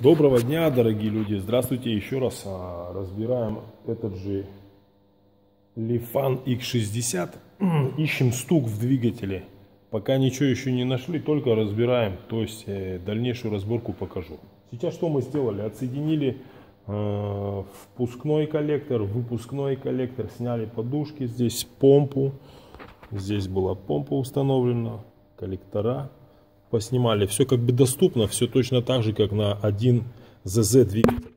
Доброго дня, дорогие люди! Здравствуйте еще раз. Разбираем этот же Lifan X60. Ищем стук в двигателе. Пока ничего еще не нашли, только разбираем. То есть дальнейшую разборку покажу. Сейчас что мы сделали? Отсоединили впускной коллектор, выпускной коллектор. Сняли подушки. Здесь помпу. Здесь была помпа установлена. Коллектора. Поснимали. Все как бы доступно. Все точно так же, как на 1 ЗЗ двигатель.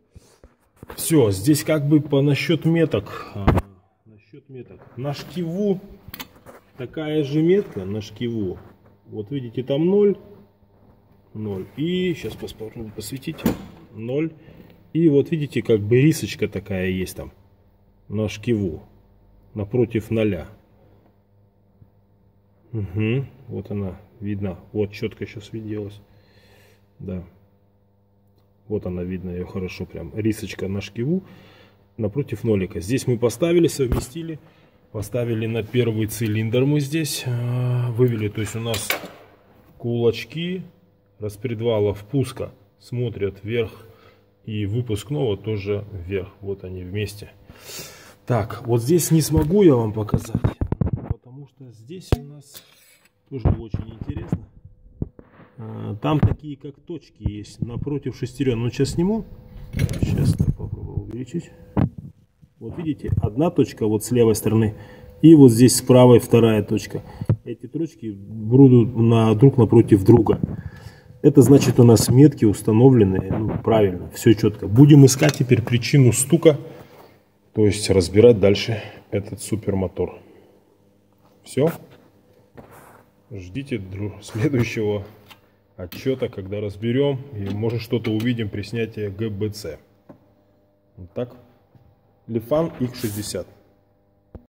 Все. Здесь как бы насчет меток. На шкиву такая же метка. На шкиву. Вот видите, там 0. 0. И сейчас попробую посветить. 0. И вот видите, как бы рисочка такая есть там. На шкиву. Напротив 0. Угу. Вот она. Видно, вот четко сейчас виделась. Да. Вот она, видно ее хорошо, прям рисочка на шкиву напротив нолика. Здесь мы поставили, совместили, поставили на первый цилиндр мы здесь вывели. То есть у нас кулачки распредвала впуска смотрят вверх и выпускного тоже вверх. Вот они вместе. Так, вот здесь не смогу я вам показать, потому что здесь у нас тоже очень интересно. Там такие как точки есть напротив шестерен. Ну, сейчас сниму. Сейчас попробую увеличить. Вот видите, одна точка вот с левой стороны. И вот здесь с правой вторая точка. Эти точки будут друг напротив друга. Это значит, у нас метки установлены, ну, правильно, все четко. Будем искать теперь причину стука. То есть разбирать дальше этот супермотор. Все. Ждите следующего отчета, когда разберем и может что-то увидим при снятии ГБЦ. Вот так. Lifan X60.